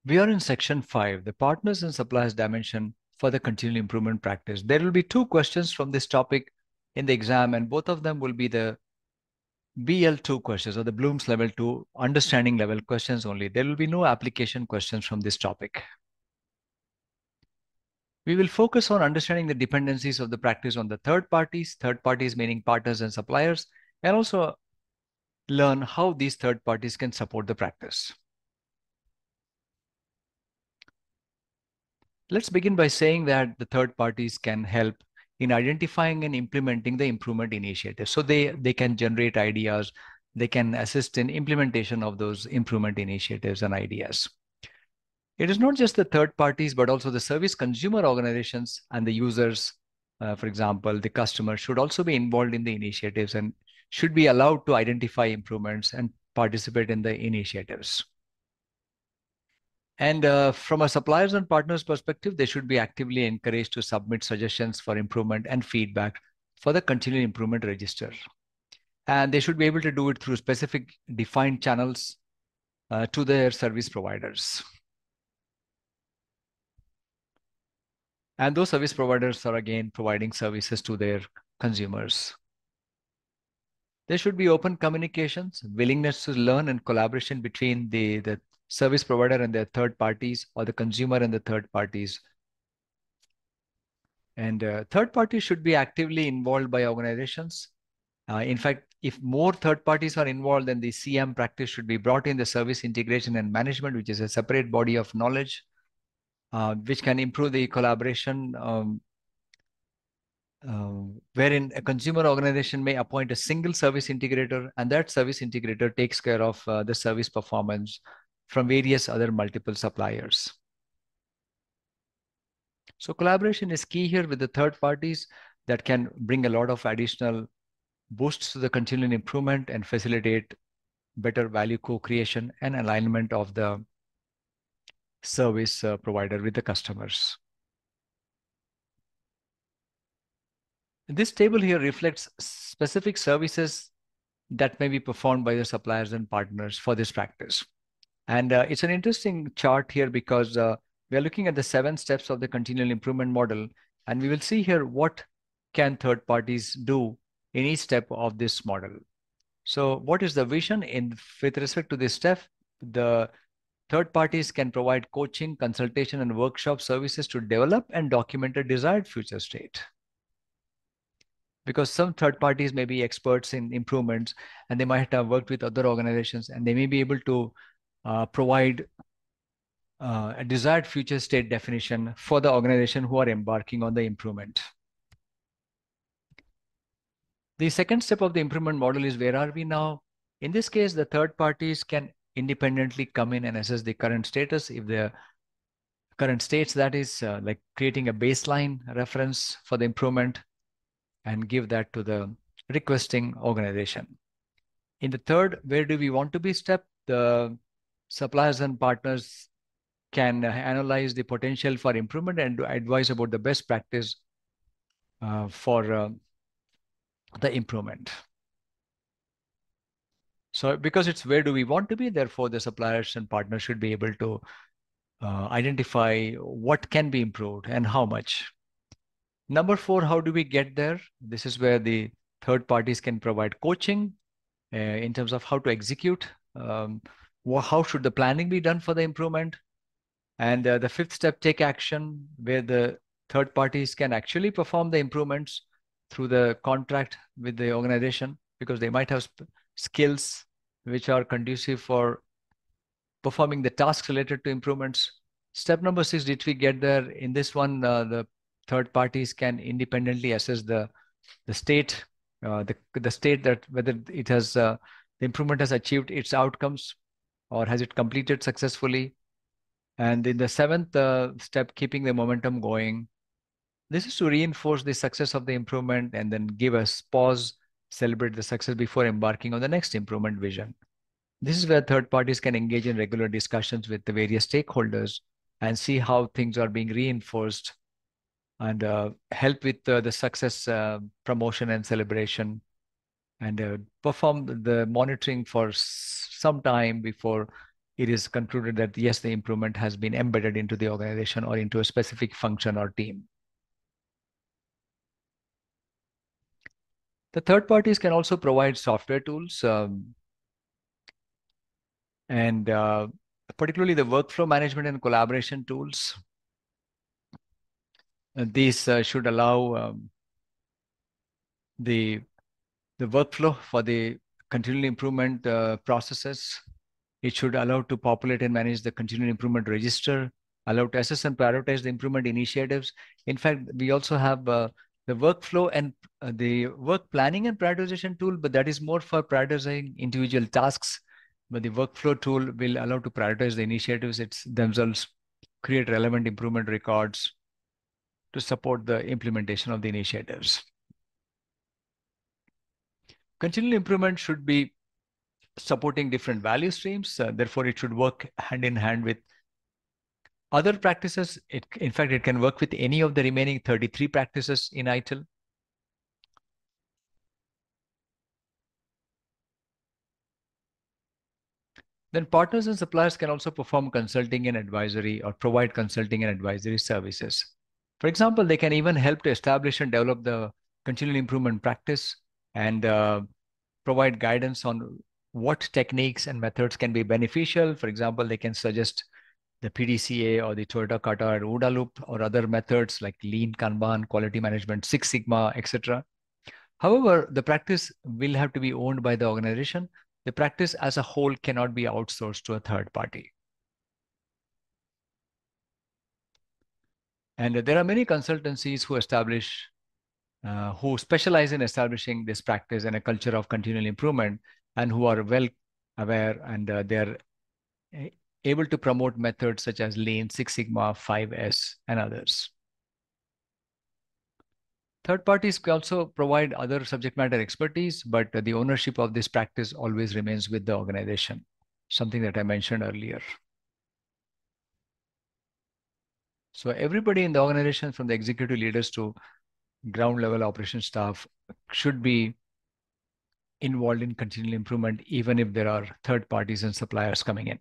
We are in section 5, the partners and suppliers dimension for the continual improvement practice. There will be 2 questions from this topic in the exam, and both of them will be the BL2 questions, or the Bloom's level 2 understanding level questions only. There will be no application questions from this topic. We will focus on understanding the dependencies of the practice on the third parties meaning partners and suppliers, and also learn how these third parties can support the practice. Let's begin by saying that the third parties can help in identifying and implementing the improvement initiatives. So they can generate ideas, they can assist in implementation of those improvement initiatives and ideas. It is not just the third parties, but also the service consumer organizations and the users. For example, the customer should also be involved in the initiatives and should be allowed to identify improvements and participate in the initiatives. And from a suppliers and partners perspective, they should be actively encouraged to submit suggestions for improvement and feedback for the continual improvement register. And they should be able to do it through specific defined channels to their service providers. And those service providers are again providing services to their consumers. There should be open communications, willingness to learn, and collaboration between the service provider and their third parties, or the consumer and the third parties. And third parties should be actively involved by organizations. In fact, if more third parties are involved, then the CM practice should be brought in the service integration and management, which is a separate body of knowledge, which can improve the collaboration, wherein a consumer organization may appoint a single service integrator, and that service integrator takes care of the service performance from various other multiple suppliers. So collaboration is key here with the third parties that can bring a lot of additional boosts to the continual improvement and facilitate better value co-creation and alignment of the service provider with the customers. This table here reflects specific services that may be performed by the suppliers and partners for this practice. And it's an interesting chart here because we are looking at the 7 steps of the continual improvement model, and we will see here what can third parties do in each step of this model. So what is the vision with respect to this step? The third parties can provide coaching, consultation, and workshop services to develop and document a desired future state. Because some third parties may be experts in improvements, and they might have worked with other organizations, and they may be able to provide a desired future state definition for the organization who are embarking on the improvement. The second step of the improvement model is, where are we now? In this case, the third parties can independently come in and assess the current status. If the current states, that is like creating a baseline reference for the improvement and give that to the requesting organization. In the third, where do we want to be step, the suppliers and partners can analyze the potential for improvement and advise about the best practice for the improvement. So because it's where do we want to be, therefore the suppliers and partners should be able to identify what can be improved and how much. Number 4, how do we get there? This is where the third parties can provide coaching in terms of how to execute. How should the planning be done for the improvement? And the 5th step, take action, where the third parties can actually perform the improvements through the contract with the organization, because they might have skills which are conducive for performing the tasks related to improvements. Step number 6, did we get there? In this one, the third parties can independently assess the state, the state that whether it has the improvement has achieved its outcomes or has it completed successfully. And in the 7th step, keeping the momentum going. This is to reinforce the success of the improvement and then give us pause, celebrate the success before embarking on the next improvement vision. This is where third parties can engage in regular discussions with the various stakeholders and see how things are being reinforced, and help with the success promotion and celebration, and perform the monitoring for some time before it is concluded that yes, the improvement has been embedded into the organization or into a specific function or team. The third parties can also provide software tools, and particularly the workflow management and collaboration tools. These should allow the workflow for the continual improvement processes. It should allow to populate and manage the continual improvement register, allow to assess and prioritize the improvement initiatives. In fact, we also have the workflow and the work planning and prioritization tool, but that is more for prioritizing individual tasks. But the workflow tool will allow to prioritize the initiatives it's themselves, create relevant improvement records to support the implementation of the initiatives. Continual improvement should be supporting different value streams. Therefore, it should work hand in hand with other practices. In fact, it can work with any of the remaining 33 practices in ITIL. Then partners and suppliers can also perform consulting and advisory or provide consulting and advisory services. For example, they can even help to establish and develop the continual improvement practice and provide guidance on what techniques and methods can be beneficial. For example, they can suggest the PDCA or the Toyota Kata or OODA loop or other methods like Lean, Kanban, quality management, Six Sigma, etc. However, the practice will have to be owned by the organization. The practice as a whole cannot be outsourced to a third party. And there are many consultancies who specialize in establishing this practice and a culture of continual improvement, and who are well aware, and they're able to promote methods such as Lean, Six Sigma, 5S, and others. Third parties can also provide other subject matter expertise, but the ownership of this practice always remains with the organization, something that I mentioned earlier. So everybody in the organization, from the executive leaders to ground level operation staff, should be involved in continual improvement, even if there are third parties and suppliers coming in.